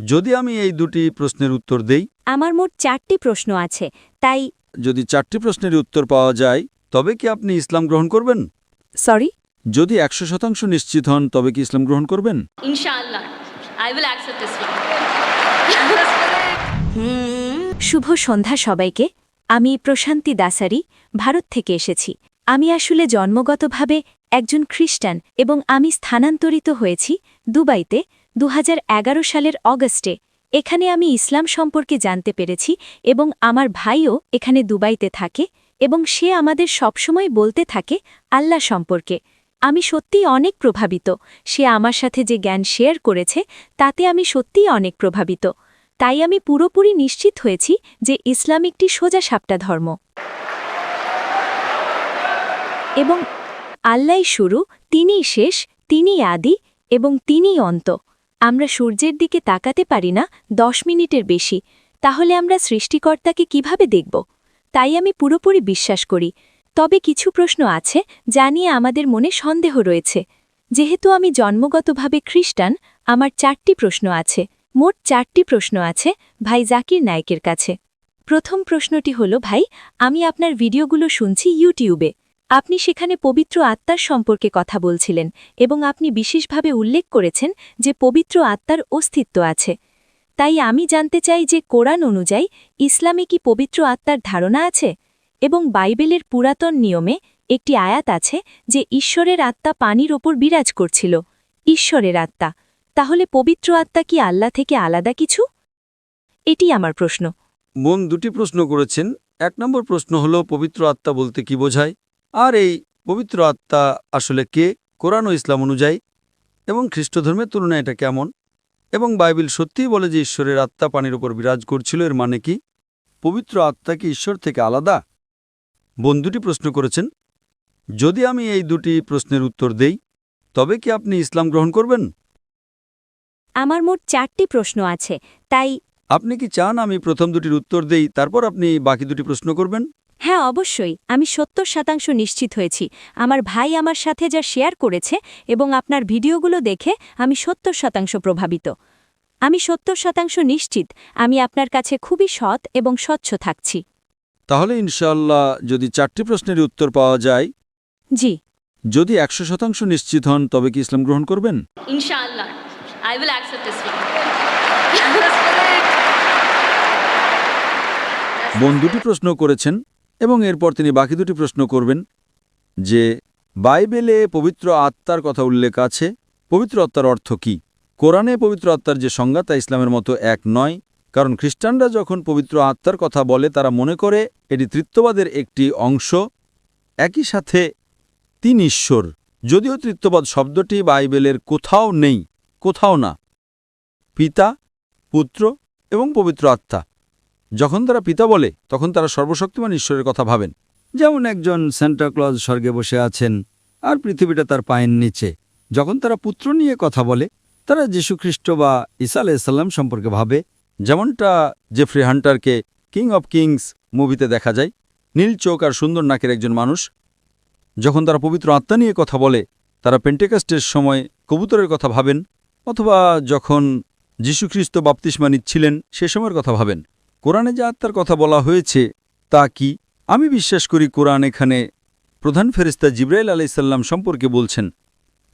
যদি আমি এই দুটি প্রশ্নের উত্তর দেই, আমার মোট 4টি প্রশ্ন আছে, তাই যদি 4টি প্রশ্নের উত্তর পাওয়া যায় তবে কি আপনি ইসলাম গ্রহণ করবেন? সরি যদি 100% নিশ্চিত হন তবে কি ইসলাম গ্রহণ করবেন? Inshallah, I will accept Islam. শুভ সন্ধ্যা সবাইকে। আমি প্রশান্তি দাসারি, ভারত থেকে এসেছি। আমি আসলে জন্মগতভাবে একজন খ্রিস্টান এবং আমি স্থানান্তরিত হয়েছি দুবাইতে 2011 সালের অগস্টে। এখানে আমি ইসলাম সম্পর্কে জানতে পেরেছি এবং আমার ভাইও এখানে দুবাইতে থাকে এবং সে আমাদের সবসময় বলতে থাকে আল্লাহ সম্পর্কে। আমি সত্যিই অনেক প্রভাবিত। সে আমার সাথে যে জ্ঞান শেয়ার করেছে তাতে আমি সত্যিই অনেক প্রভাবিত। তাই আমি পুরোপুরি নিশ্চিত হয়েছি যে ইসলাম একটি সোজাসাপটা ধর্ম এবং আল্লাহই শুরু, তিনিই শেষ, তিনিই আদি এবং তিনিই অন্ত। আমরা সূর্যের দিকে তাকাতে পারি না 10 মিনিটের বেশি, তাহলে আমরা সৃষ্টিকর্তাকে কিভাবে দেখব? তাই আমি পুরোপুরি বিশ্বাস করি। তবে কিছু প্রশ্ন আছে যা নিয়ে আমাদের মনে সন্দেহ রয়েছে। যেহেতু আমি জন্মগতভাবে খ্রিস্টান, আমার 4টি প্রশ্ন আছে। মোট 4টি প্রশ্ন আছে ভাই জাকির নায়েকের কাছে। প্রথম প্রশ্নটি হল, ভাই, আমি আপনার ভিডিওগুলো শুনছি ইউটিউবে। আপনি সেখানে পবিত্র আত্মার সম্পর্কে কথা বলছিলেন এবং আপনি বিশেষভাবে উল্লেখ করেছেন যে পবিত্র আত্মার অস্তিত্ব আছে। তাই আমি জানতে চাই যে কোরআন অনুযায়ী ইসলামে কি পবিত্র আত্মার ধারণা আছে? এবং বাইবেলের পুরাতন নিয়মে একটি আয়াত আছে যে ঈশ্বরের আত্মা পানির ওপর বিরাজ করছিল। ঈশ্বরের আত্মা, তাহলে পবিত্র আত্মা কি আল্লাহ থেকে আলাদা কিছু? এটি আমার প্রশ্ন। বোন দুটি প্রশ্ন করেছেন। 1 নম্বর প্রশ্ন হল পবিত্র আত্মা বলতে কি বোঝায়, আর এই পবিত্র আত্মা আসলে কে কোরআন ও ইসলাম অনুযায়ী, এবং খ্রিস্টধর্মের তুলনায় এটা কেমন, এবং বাইবেল সত্যিই বলে যে ঈশ্বরের আত্মা পানির উপর বিরাজ করছিল, এর মানে কি? পবিত্র আত্মা কি ঈশ্বর থেকে আলাদা? বোন দুটি প্রশ্ন করেছেন। যদি আমি এই দুটি প্রশ্নের উত্তর দেই তবে কি আপনি ইসলাম গ্রহণ করবেন? আমার মোট 4টি প্রশ্ন আছে, তাই আপনি কি চান আমি প্রথম দুটির উত্তর দেই, তারপর আপনি বাকি দুটি প্রশ্ন করবেন? হ্যাঁ, অবশ্যই। আমি 70% নিশ্চিত হয়েছি। আমার ভাই আমার সাথে যা শেয়ার করেছে এবং আপনার ভিডিওগুলো দেখে আমি 70% প্রভাবিত। আমি 70% নিশ্চিত আমি আপনার কাছে খুবই সৎ এবং স্বচ্ছ থাকছি। তাহলে ইনশাআল্লাহ যদি 4টি প্রশ্নের উত্তর পাওয়া যায়, জি। যদি 100% নিশ্চিত হন তবে কি ইসলাম গ্রহণ করবেন? Inshallah, I will accept Islam. বোন দুটি প্রশ্ন করেছেন এবং এরপর তিনি বাকি দুটি প্রশ্ন করবেন যে বাইবেলে পবিত্র আত্মার কথা উল্লেখ আছে, পবিত্র আত্মার অর্থ কি? কোরআনে পবিত্র আত্মার যে সংজ্ঞা তা ইসলামের মতো এক নয়, কারণ খ্রিস্টানরা যখন পবিত্র আত্মার কথা বলে তারা মনে করে এটি ত্রিত্ববাদের একটি অংশ। একই সাথে 3 ঈশ্বর, যদিও ত্রিত্ববাদ শব্দটি বাইবেলের কোথাও নেই, কোথাও না। পিতা, পুত্র এবং পবিত্র আত্মা। যখন তারা পিতা বলে তখন তারা সর্বশক্তিমান ঈশ্বরের কথা ভাবেন, যেমন একজন সান্টা ক্লজ স্বর্গে বসে আছেন আর পৃথিবীটা তার পায়ের নিচে। যখন তারা পুত্র নিয়ে কথা বলে তারা যীশুখ্রিস্ট বা ঈসা আলাইহিস সম্পর্কে ভাবে, যেমনটা জেফ্রি হান্টারকে কিং অব কিংস মুভিতে দেখা যায়, নীল চোখ আর সুন্দর নাকের একজন মানুষ। যখন তারা পবিত্র আত্মা নিয়ে কথা বলে তারা পেন্টেকস্টের সময় কবুতরের কথা ভাবেন, অথবা যখন যীশুখ্রিস্ট বাপ্তিস্মা নিচ্ছিলেন সে সময়ের কথা ভাবেন। কোরআনে যে আত্মার কথা বলা হয়েছে তা কি? আমি বিশ্বাস করি কোরআন এখানে প্রধান ফেরেশতা জিবরাইল আলাইহিসসালাম সম্পর্কে বলছেন।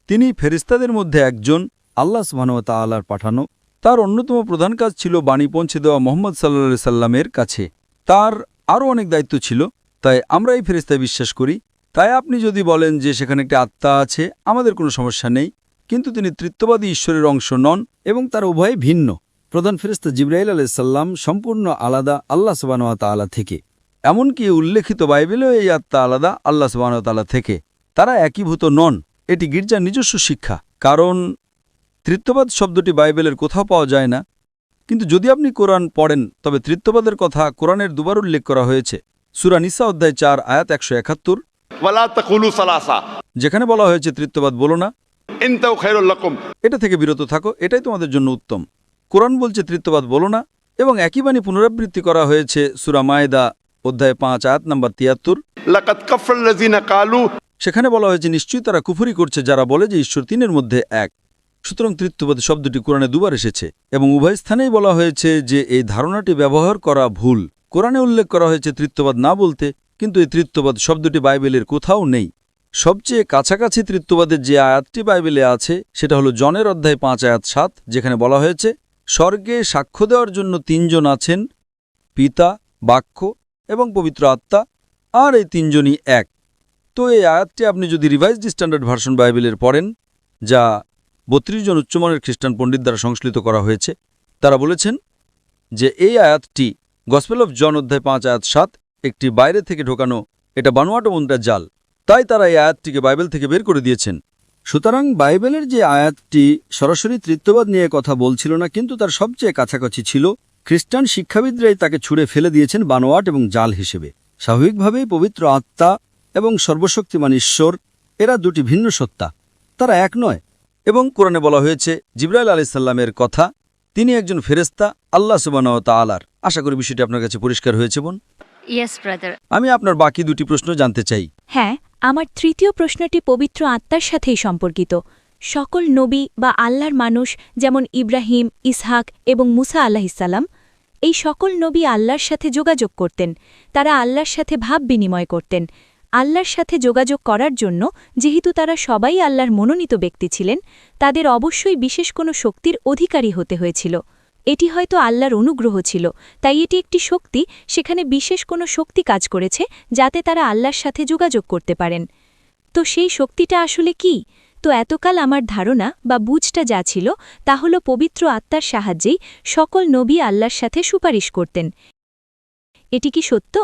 তিনি ফেরেশতাদের মধ্যে একজন, আল্লাহ সুবহানাহু ওয়া তাআলার পাঠানো। তার অন্যতম প্রধান কাজ ছিল বাণী পৌঁছে দেওয়া মুহাম্মদ সাল্লাল্লাহু আলাইহি সাল্লামের কাছে। তার আরও অনেক দায়িত্ব ছিল, তাই আমরা এই ফেরেশতায় বিশ্বাস করি। তাই আপনি যদি বলেন যে সেখানে একটি আত্মা আছে, আমাদের কোনো সমস্যা নেই, কিন্তু তিনি ত্রিত্ববাদী ঈশ্বরের অংশ নন এবং তার উভয় ভিন্ন। প্রধান ফেরেশতা জিবরাইল আলাইহিস সালাম সম্পূর্ণ আলাদা আল্লাহ সুবহানাহু ওয়া তাআলা থেকে। এমনকি উল্লেখিত বাইবেলেও এই আত্মা আলাদা আল্লাহ সুবহানাহু ওয়া তাআলা থেকে। তারা একীভূত নন। এটি গির্জার নিজস্ব শিক্ষা, কারণ ত্রিত্ববাদ শব্দটি বাইবেলের কোথাও পাওয়া যায় না। কিন্তু যদি আপনি কোরআন পড়েন তবে ত্রিত্ববাদের কথা কোরআনের দুবার উল্লেখ করা হয়েছে। সূরা নিসা অধ্যায় 4 আয়াত 171, ওয়ালা তাকুলু সালাসা, যেখানে বলা হয়েছে ত্রিত্ববাদ বলো না, ইনতাউ খায়রুল লাকুম, এটা থেকে বিরত থাকো, এটাই তোমাদের জন্য উত্তম। কোরআন বলছে ত্রিত্ববাদ বলো না, এবং একই বাণী পুনরাবৃত্তি করা হয়েছে সূরা মায়েদা অধ্যায় 5 আয়াত নম্বর 73। লাকাদ কাফারাল্লাযিনা ক্বালু, সেখানে বলা হয়েছে নিশ্চয়ই তারা কুফরি করছে যারা বলে যে ঈশ্বর তিনের মধ্যে এক। সুতরাং তৃত্ববাদ শব্দটি কোরআনে দুবার এসেছে এবং উভয় স্থানেই বলা হয়েছে যে এই ধারণাটি ব্যবহার করা ভুল। কোরআনে উল্লেখ করা হয়েছে তৃত্ববাদ না বলতে, কিন্তু এই তৃত্ববাদ শব্দটি বাইবেলের কোথাও নেই। সবচেয়ে কাছাকাছি তৃত্ববাদের যে আয়াতটি বাইবেলে আছে সেটা হলো জনের অধ্যায় 5 আয়াত 7, যেখানে বলা হয়েছে স্বর্গে সাক্ষ্য দেওয়ার জন্য 3 জন আছেন, পিতা, বাক্য এবং পবিত্র আত্মা, আর এই 3 জনই এক। তো এই আয়াতটি আপনি যদি রিভাইজড স্ট্যান্ডার্ড ভার্সন বাইবেলের পড়েন, যা 32 জন উচ্চমানের খ্রিস্টান পণ্ডিত দ্বারা সংশ্লিষ্ট করা হয়েছে, তারা বলেছেন যে এই আয়াতটি গসপেল অফ জন অধ্যায় 5 আয়াত 7 একটি বাইরে থেকে ঢোকানো, এটা বানোয়াট মুদ্রার জাল। তাই তারা এই আয়াতটিকে বাইবেল থেকে বের করে দিয়েছেন। সুতরাং বাইবেলের যে আয়াতটি সরাসরি তৃত্ববাদ নিয়ে কথা বলছিল না, কিন্তু তার সবচেয়ে কাছাকাছি ছিল, খ্রিস্টান শিক্ষাবিদরাই তাকে ছুঁড়ে ফেলে দিয়েছেন বানোয়াট এবং জাল হিসেবে। স্বাভাবিকভাবেই পবিত্র আত্মা এবং সর্বশক্তিমান ঈশ্বর এরা দুটি ভিন্ন সত্তা, তারা এক নয়। এবং কোরআনে বলা হয়েছে জিবরাইল আলাইহিস সালামের কথা, তিনি একজন ফেরেশতা আল্লাহ সুবহানাহু ওয়া তাআলার। আশা করি বিষয়টি আপনার কাছে পরিষ্কার হয়েছে বোন। Yes, brother. আমি আপনার বাকি দুটি প্রশ্ন জানতে চাই। হ্যাঁ, আমার তৃতীয় প্রশ্নটি পবিত্র আত্মার সাথেই সম্পর্কিত। সকল নবী বা আল্লাহর মানুষ, যেমন ইব্রাহিম, ইসহাক এবং মুসা আলাহিসাল্লাম, এই সকল নবী আল্লাহর সাথে যোগাযোগ করতেন। তারা আল্লাহর সাথে ভাব বিনিময় করতেন। আল্লাহর সাথে যোগাযোগ করার জন্য যেহেতু তারা সবাই আল্লাহর মনোনীত ব্যক্তি ছিলেন, তাদের অবশ্যই বিশেষ কোনো শক্তির অধিকারী হতে হয়েছিল। এটি হয়তো আল্লাহর অনুগ্রহ ছিল, তাই এটি একটি শক্তি, সেখানে বিশেষ কোনো শক্তি কাজ করেছে যাতে তারা আল্লাহর সাথে যোগাযোগ করতে পারেন। তো সেই শক্তিটা আসলে কি? তো এতকাল আমার ধারণা বা বুঝটা যা ছিল তা হল পবিত্র আত্মার সাহায্যেই সকল নবী আল্লাহর সাথে সুপারিশ করতেন। এটি কি সত্য?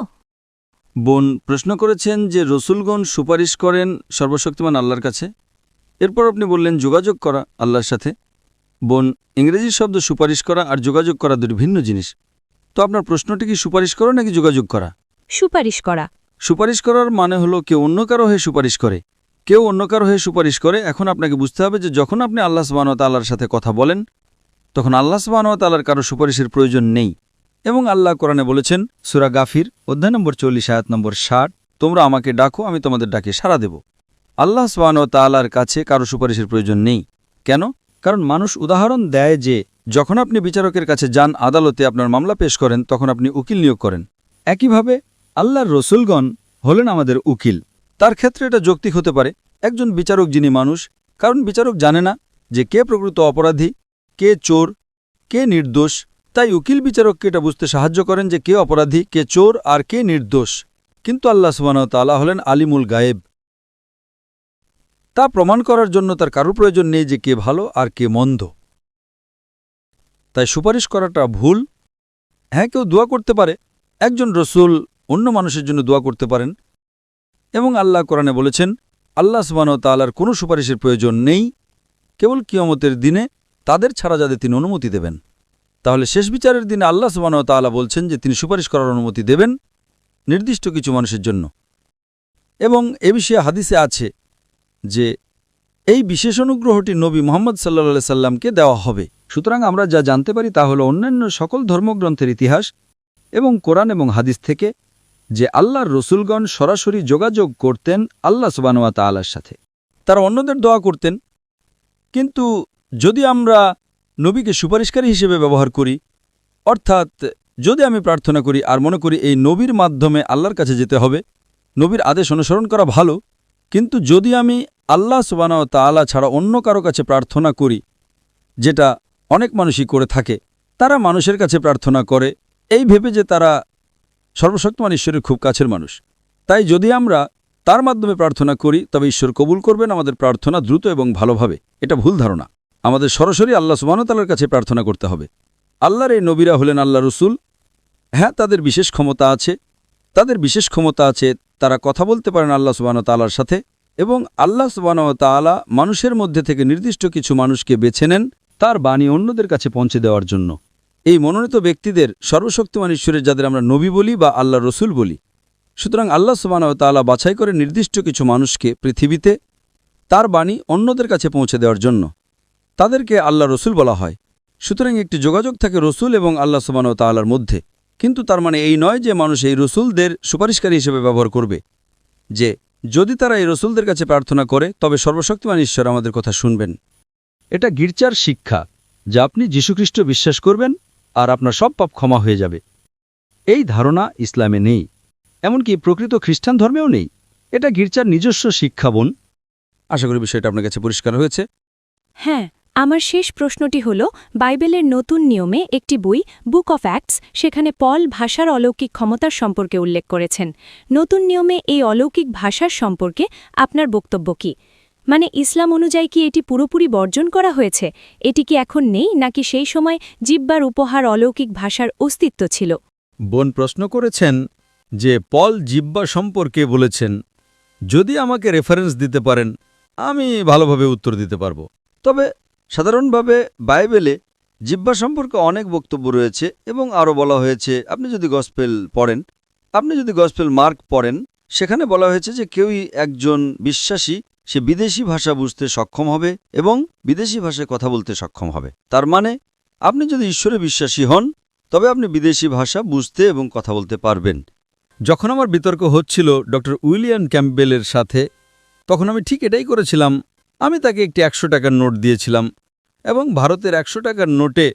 বোন প্রশ্ন করেছেন যে রসুলগণ সুপারিশ করেন সর্বশক্তিমান আল্লাহর কাছে। এরপর আপনি বললেন যোগাযোগ করা আল্লাহর সাথে। বোন, ইংরেজি শব্দ সুপারিশ করা আর যোগাযোগ করা দুটি ভিন্ন জিনিস। তো আপনার প্রশ্নটি কি সুপারিশ করা নাকি যোগাযোগ করা? সুপারিশ করা। সুপারিশ করার মানে হলো কেউ অন্য কারো হয়ে সুপারিশ করে। কেউ অন্য কারো হয়ে সুপারিশ করে। এখন আপনাকে বুঝতে হবে যে যখন আপনি আল্লাহ সুবহানাহু ওয়া তাআলার সাথে কথা বলেন, তখন আল্লাহ সুবহানাহু ওয়া তাআলার কারো সুপারিশের প্রয়োজন নেই। এবং আল্লাহ কোরআনে বলেছেন সূরা গাফির অধ্যায় নম্বর 40 আয়াত নম্বর 60, তোমরা আমাকে ডাকো, আমি তোমাদের ডাকে সাড়া দেব। আল্লাহ সুবহানাহু ওয়া তাআলার কাছে কারো সুপারিশের প্রয়োজন নেই। কেন? কারণ মানুষ উদাহরণ দেয় যে যখন আপনি বিচারকের কাছে যান, আদালতে আপনার মামলা পেশ করেন, তখন আপনি উকিল নিয়োগ করেন। একইভাবে আল্লাহর রসুলগণ হলেন আমাদের উকিল। তার ক্ষেত্রে এটা যৌক্তিক হতে পারে, একজন বিচারক যিনি মানুষ, কারণ বিচারক জানে না যে কে প্রকৃত অপরাধী, কে চোর, কে নির্দোষ। তাই উকিল বিচারককে এটা বুঝতে সাহায্য করেন যে কে অপরাধী, কে চোর আর কে নির্দোষ। কিন্তু আল্লাহ সুবহানাহু ওয়া তাআলা হলেন আলিমুল গায়েব। তা প্রমাণ করার জন্য তার কারো প্রয়োজন নেই যে কে ভালো আর কে মন্দ। তাই সুপারিশ করাটা ভুল। হ্যাঁ, কেউ দোয়া করতে পারে, একজন রসুল অন্য মানুষের জন্য দোয়া করতে পারেন। এবং আল্লাহ কোরআনে বলেছেন আল্লাহ সুবহানাহু ওয়া তাআলার কোনো সুপারিশের প্রয়োজন নেই, কেবল কিয়ামতের দিনে তাদের ছাড়া যাদের তিনি অনুমতি দেবেন। তাহলে শেষ বিচারের দিনে আল্লাহ সুবহানাহু ওয়া তাআলা বলছেন যে তিনি সুপারিশ করার অনুমতি দেবেন নির্দিষ্ট কিছু মানুষের জন্য। এবং এ বিষয়ে হাদিসে আছে যে এই বিশেষ অনুগ্রহটি নবী মুহাম্মদ সাল্লাল্লাহু আলাইহি সাল্লামকে দেওয়া হবে। সুতরাং আমরা যা জানতে পারি তা হলো অন্যান্য সকল ধর্মগ্রন্থের ইতিহাস এবং কোরআন এবং হাদিস থেকে যে আল্লাহর রসুলগণ সরাসরি যোগাযোগ করতেন আল্লাহ সুবহানাহু ওয়া তাআলার সাথে। তারা অন্যদের দোয়া করতেন। কিন্তু যদি আমরা নবীকে সুপারিশকারী হিসেবে ব্যবহার করি, অর্থাৎ যদি আমি প্রার্থনা করি আর মনে করি এই নবীর মাধ্যমে আল্লাহর কাছে যেতে হবে, নবীর আদেশ অনুসরণ করা ভালো, কিন্তু যদি আমি আল্লাহ সুবহানাহু ওয়া তাআলা ছাড়া অন্য কারো কাছে প্রার্থনা করি, যেটা অনেক মানুষই করে থাকে, তারা মানুষের কাছে প্রার্থনা করে এই ভেবে যে তারা সর্বশক্তিমান ঈশ্বরের খুব কাছের মানুষ। তাই যদি আমরা তার মাধ্যমে প্রার্থনা করি তবে ঈশ্বর কবুল করবেন আমাদের প্রার্থনা দ্রুত এবং ভালোভাবে। এটা ভুল ধারণা। আমাদের সরাসরি আল্লাহ সুবহানাহু ওয়া তাআলার কাছে প্রার্থনা করতে হবে। আল্লাহর এই নবীরা হলেন আল্লাহ রসুল। হ্যাঁ, তাদের বিশেষ ক্ষমতা আছে, তারা কথা বলতে পারেন আল্লাহ সুবহানাহু ওয়া তাআলার সাথে। এবং আল্লাহ সুবহানাহু ওয়া তাআলা মানুষের মধ্যে থেকে নির্দিষ্ট কিছু মানুষকে বেছে নেন তার বাণী অন্যদের কাছে পৌঁছে দেওয়ার জন্য। এই মনোনীত ব্যক্তিদের সর্বশক্তিমান ঈশ্বরের যাদের আমরা নবী বলি বা আল্লাহ রসুল বলি। সুতরাং আল্লাহ সুবহানাহু ওয়া তাআলা বাছাই করে নির্দিষ্ট কিছু মানুষকে পৃথিবীতে তার বাণী অন্যদের কাছে পৌঁছে দেওয়ার জন্য, তাদেরকে আল্লাহ রসুল বলা হয়। সুতরাং একটি যোগাযোগ থাকে রসুল এবং আল্লাহ সুবহানাহু ওয়া তাআলার মধ্যে। কিন্তু তার মানে এই নয় যে মানুষ এই রসুলদের সুপারিশকারী হিসেবে ব্যবহার করবে, যে যদি তারা এই রসুলদের কাছে প্রার্থনা করে তবে সর্বশক্তিমান ঈশ্বর আমাদের কথা শুনবেন। এটা গির্জার শিক্ষা, যা আপনি যীশুখ্রিস্ট বিশ্বাস করবেন আর আপনার সব পাপ ক্ষমা হয়ে যাবে। এই ধারণা ইসলামে নেই, এমনকি প্রকৃত খ্রিস্টান ধর্মেও নেই। এটা গির্জার নিজস্ব শিক্ষা। বোন, আশা করি বিষয়টা আপনার কাছে পরিষ্কার হয়েছে। হ্যাঁ, আমার শেষ প্রশ্নটি হল, বাইবেলের নতুন নিয়মে একটি বই, বুক অফ অ্যাক্টস, সেখানে পল ভাষার অলৌকিক ক্ষমতার সম্পর্কে উল্লেখ করেছেন। নতুন নিয়মে এই অলৌকিক ভাষার সম্পর্কে আপনার বক্তব্য কি? মানে ইসলাম অনুযায়ী কি এটি পুরোপুরি বর্জন করা হয়েছে? এটি কি এখন নেই, নাকি সেই সময় জিহ্বার উপহার অলৌকিক ভাষার অস্তিত্ব ছিল? বোন প্রশ্ন করেছেন যে পল জিহ্বা সম্পর্কে বলেছেন। যদি আমাকে রেফারেন্স দিতে পারেন, আমি ভালোভাবে উত্তর দিতে পারব। তবে সাধারণভাবে বাইবেলে জিহ্বা সম্পর্কে অনেক বক্তব্য রয়েছে এবং আরও বলা হয়েছে। আপনি যদি গসপেল পড়েন, আপনি যদি গসপেল মার্ক পড়েন, সেখানে বলা হয়েছে যে কেউই একজন বিশ্বাসী সে বিদেশি ভাষা বুঝতে সক্ষম হবে এবং বিদেশি ভাষায় কথা বলতে সক্ষম হবে। তার মানে আপনি যদি ঈশ্বরে বিশ্বাসী হন, তবে আপনি বিদেশি ভাষা বুঝতে এবং কথা বলতে পারবেন। যখন আমার বিতর্ক হচ্ছিল ডক্টর উইলিয়াম ক্যাম্পবেলের সাথে, তখন আমি ঠিক এটাই করেছিলাম। আমি তাকে একটি ১০০ টাকার নোট দিয়েছিলাম এবং ভারতের ১০০ টাকার নোটে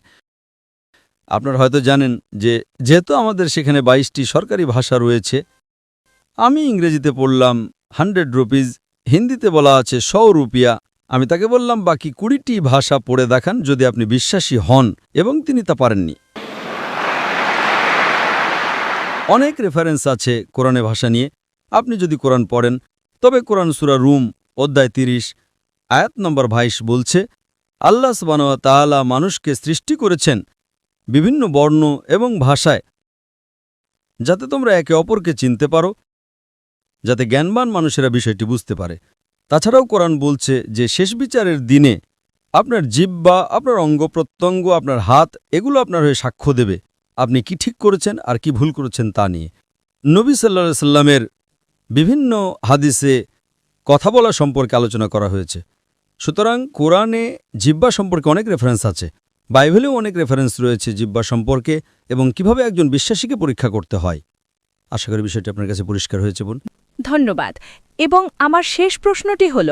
আপনারা হয়তো জানেন যে যেহেতু আমাদের সেখানে ২২টি সরকারি ভাষা রয়েছে, আমি ইংরেজিতে পড়লাম 100 রুপিজ, হিন্দিতে বলা আছে 100 রুপিয়া। আমি তাকে বললাম বাকি ২০টি ভাষা পড়ে দেখান যদি আপনি বিশ্বাসী হন, এবং তিনি তা পারেননি। অনেক রেফারেন্স আছে কোরআনে ভাষা নিয়ে। আপনি যদি কোরআন পড়েন, তবে কোরআন সূরা রুম অধ্যায় ৩০ আয়াত নম্বর ২২ বলছে, আল্লাহ সুবহানাহু ওয়া তাআলা মানুষকে সৃষ্টি করেছেন বিভিন্ন বর্ণ এবং ভাষায়, যাতে তোমরা একে অপরকে চিনতে পারো, যাতে জ্ঞানবান মানুষেরা বিষয়টি বুঝতে পারে। তাছাড়াও কোরআন বলছে যে শেষ বিচারের দিনে আপনার জিহ্বা, আপনার অঙ্গ প্রত্যঙ্গ, আপনার হাত, এগুলো আপনার হয়ে সাক্ষ্য দেবে আপনি কি ঠিক করেছেন আর কি ভুল করেছেন তা নিয়ে। নবী সাল্লাল্লাহু আলাইহি সাল্লামের বিভিন্ন হাদিসে কথা বলা সম্পর্কে আলোচনা করা হয়েছে। সুতরাং কোরআনে জিহ্বা সম্পর্কে অনেক রেফারেন্স আছে, বাইবেলেও অনেক রেফারেন্স রয়েছে জিহ্বা সম্পর্কে এবং কিভাবে একজন বিশ্বাসীকে পরীক্ষা করতে হয়। আশা করি বিষয়টি আপনার কাছে পরিষ্কার হয়েছে বোন। ধন্যবাদ। এবং আমার শেষ প্রশ্নটি হল,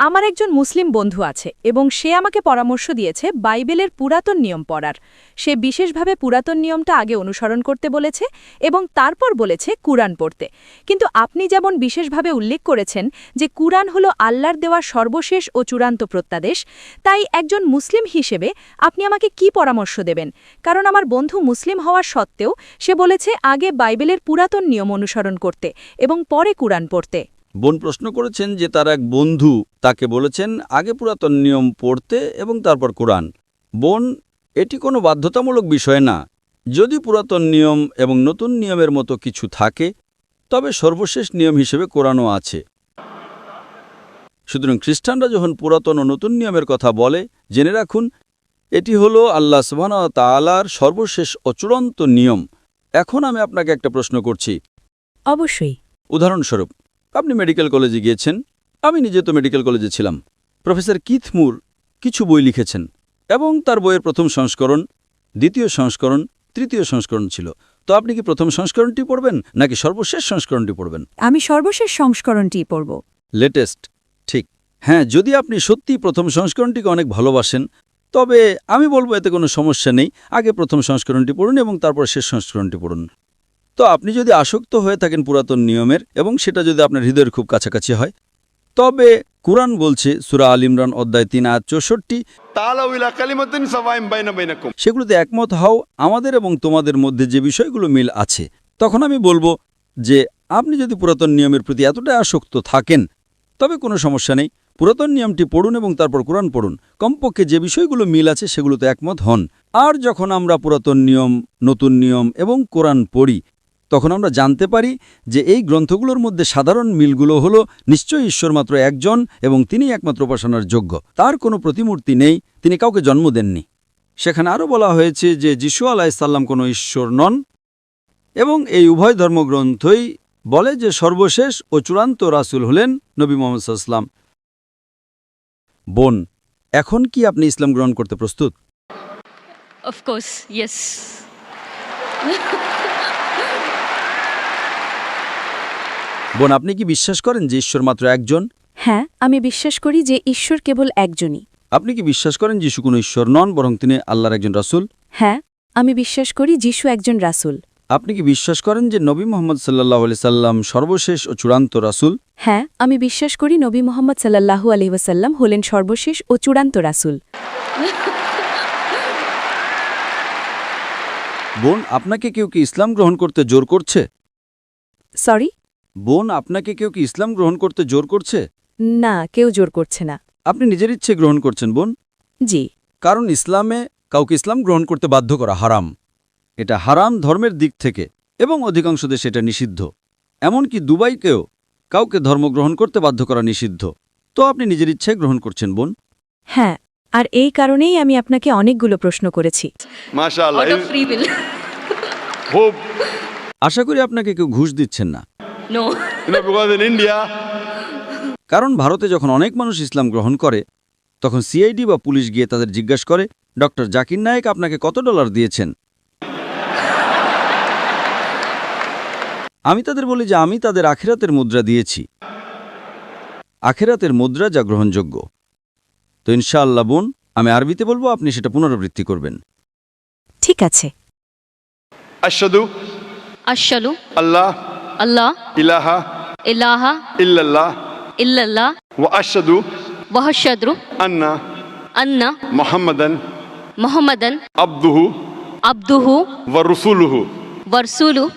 আমার একজন মুসলিম বন্ধু আছে এবং সে আমাকে পরামর্শ দিয়েছে বাইবেলের পুরাতন নিয়ম পড়ার। সে বিশেষভাবে পুরাতন নিয়মটা আগে অনুসরণ করতে বলেছে এবং তারপর বলেছে কুরআন পড়তে। কিন্তু আপনি যেমন বিশেষভাবে উল্লেখ করেছেন যে কুরআন হলো আল্লাহর দেওয়া সর্বশেষ ও চূড়ান্ত প্রত্যাদেশ, তাই একজন মুসলিম হিসেবে আপনি আমাকে কি পরামর্শ দেবেন? কারণ আমার বন্ধু মুসলিম হওয়া সত্ত্বেও সে বলেছে আগে বাইবেলের পুরাতন নিয়ম অনুসরণ করতে এবং পরে কুরআন পড়তে। বোন প্রশ্ন করেছেন যে তার এক বন্ধু তাকে বলেছেন আগে পুরাতন নিয়ম পড়তে এবং তারপর কোরআন। বোন, এটি কোনো বাধ্যতামূলক বিষয় না। যদি পুরাতন নিয়ম এবং নতুন নিয়মের মতো কিছু থাকে, তবে সর্বশেষ নিয়ম হিসেবে কোরআনও আছে। সুতরাং খ্রিস্টানরা যখন পুরাতন ও নতুন নিয়মের কথা বলে, জেনে রাখুন এটি হলো আল্লাহ সুবহানাহু ওয়া তাআলার সর্বশেষ ও চূড়ান্ত নিয়ম। এখন আমি আপনাকে একটা প্রশ্ন করছি। অবশ্যই। উদাহরণস্বরূপ, আপনি মেডিকেল কলেজে গিয়েছেন। আমি নিজে তো মেডিকেল কলেজে ছিলাম। প্রফেসর কিথ মুর কিছু বই লিখেছেন এবং তার বইয়ের প্রথম সংস্করণ, দ্বিতীয় সংস্করণ, তৃতীয় সংস্করণ ছিল। তো আপনি কি প্রথম সংস্করণটি পড়বেন নাকি সর্বশেষ সংস্করণটি পড়বেন? আমি সর্বশেষ সংস্করণটিই পড়ব। লেটেস্ট, ঠিক। হ্যাঁ, যদি আপনি সত্যিই প্রথম সংস্করণটিকে অনেক ভালোবাসেন, তবে আমি বলবো এতে কোনো সমস্যা নেই। আগে প্রথম সংস্করণটি পড়ুন এবং তারপর শেষ সংস্করণটি পড়ুন। তো আপনি যদি আসক্ত হয়ে থাকেন পুরাতন নিয়মের এবং সেটা যদি আপনার হৃদয়ের খুব কাছাকাছি হয়, তবে কুরআন বলছে সূরা আল ইমরান অধ্যায় ৩ আয়াত ৬৪, তাআলাউ ইলা কালিমাতিন সাওয়াইন বাইনা বাইনাকুম। সেগুলোতে একমত হও আমাদের এবং তোমাদের মধ্যে যে বিষয়গুলো মিল আছে। তখন আমি বলবো যে আপনি যদি পুরাতন নিয়মের প্রতি এতটাই আসক্ত থাকেন, তবে কোনো সমস্যা নেই। পুরাতন নিয়মটি পড়ুন এবং তারপর কোরআন পড়ুন। কমপক্ষে যে বিষয়গুলো মিল আছে সেগুলোতে একমত হন। আর যখন আমরা পুরাতন নিয়ম, নতুন নিয়ম এবং কোরআন পড়ি, তখন আমরা জানতে পারি যে এই গ্রন্থগুলোর মধ্যে সাধারণ মিলগুলো হলো নিশ্চয়ই ঈশ্বর মাত্র একজন এবং তিনি একমাত্র উপাসনার যোগ্য। তার কোনো প্রতিমূর্তি নেই, তিনি কাউকে জন্ম দেননি। সেখানে আরও বলা হয়েছে যে যিশু আলাইহিস সালাম কোনো ঈশ্বর নন এবং এই উভয় ধর্মগ্রন্থই বলে যে সর্বশেষ ও চূড়ান্ত রাসূল হলেন নবী মুহাম্মদ সাল্লাল্লাহু আলাইহি ওয়াসাল্লাম। বোন, এখন কি আপনি ইসলাম গ্রহণ করতে প্রস্তুত? Of course, yes. বোন, আপনি কি বিশ্বাস করেন যে ঈশ্বর মাত্র একজন? হ্যাঁ, আমি বিশ্বাস করি যে ঈশ্বর কেবল একজনই। আপনি কি বিশ্বাস করেন যিশু কোনো ঈশ্বর নন বরং তিনি আল্লাহর একজন রাসূল? হ্যাঁ আমি বিশ্বাস করি যিশু একজন রাসূল। আপনি কি বিশ্বাস করেন যে নবী মুহাম্মদ সাল্লাল্লাহু আলাইহি সাল্লাম সর্বশেষ ও চূড়ান্ত রাসূল? হ্যাঁ আমি বিশ্বাস করি নবী মোহাম্মদ সাল্লাল্লাহু আলাইহি ওয়াসাল্লাম হলেন সর্বশেষ ও চূড়ান্ত রাসূল। বোন, আপনাকে কেউ কি ইসলাম গ্রহণ করতে জোর করছে? সরি? বোন, আপনাকে কেউ কি ইসলাম গ্রহণ করতে জোর করছে? না কেউ জোর করছে না। আপনি নিজের ইচ্ছে গ্রহণ করছেন বোন। জি। কারণ ইসলামে কাউকে ইসলাম গ্রহণ করতে বাধ্য করা হারাম। এটা হারাম ধর্মের দিক থেকে এবং অধিকাংশ দেশে এটা নিষিদ্ধ। এমনকি দুবাইকেও কাউকে ধর্মগ্রহণ করতে বাধ্য করা নিষিদ্ধ। তো আপনি নিজের ইচ্ছে গ্রহণ করছেন বোন। হ্যাঁ আর এই কারণেই আমি আপনাকে অনেকগুলো প্রশ্ন করেছি। MashaAllah. Out of free will. Hope. আশা করি আপনাকে কেউ ঘুষ দিচ্ছেন না। No. Because in India, কারণ ভারতে যখন অনেক মানুষ ইসলাম গ্রহণ করে তখন সিআইডি বা পুলিশ গিয়ে তাদের জিজ্ঞাসা করে ডক্টর জাকির নায়েক আপনাকে কত ডলার দিয়েছেন। আমি তাদের বলি যে আমি তাদের আখিরাতের মুদ্রা দিয়েছি, আখিরাতের মুদ্রা যা গ্রহণযোগ্য। তো ইনশাআল্লাহ বোন, আমি আরবিতে বলবো, আপনি সেটা পুনরাবৃত্তি করবেন। ঠিক আছে। Ashhadu Ashhadu Allah Allah ilaha ilaha illallah illallah wa ashhadu wa ashhadu anna anna Muhammadan Muhammadan abduhu abduhu wa rasuluhu. wa rasuluhu.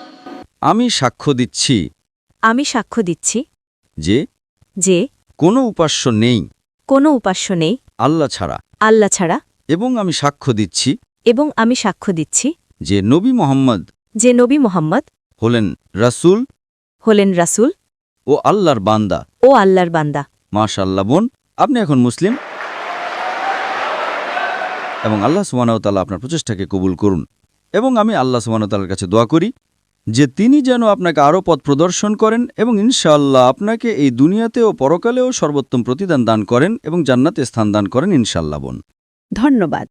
আমি সাক্ষ্য দিচ্ছি আমি সাক্ষ্য দিচ্ছি যে যে কোনো উপাস্য নেই কোনো উপাস্য নেই আল্লাহ ছাড়া, আল্লাহ ছাড়া, এবং আমি সাক্ষ্য দিচ্ছি এবং আমি সাক্ষ্য দিচ্ছি যে নবী মুহাম্মদ যে নবী মোহাম্মদ হলেন রাসূল হলেন রাসূল ও আল্লাহর বান্দা। ও আল্লাহর বান্দা। মাশাআল্লাহ বোন, আপনি এখন মুসলিম এবং আল্লাহ সুবহানাহু ওয়া তাআলা আপনার প্রচেষ্টাকে কবুল করুন। এবং আমি আল্লাহ সুবহানাহু ওয়া তাআলার কাছে দোয়া করি যে তিনি যেন আপনাকে আরও পথ প্রদর্শন করেন এবং ইনশাআল্লাহ আপনাকে এই দুনিয়াতে ও পরকালেও সর্বোত্তম প্রতিদান দান করেন এবং জান্নাতে স্থান দান করেন ইনশাআল্লাহ বোন। ধন্যবাদ।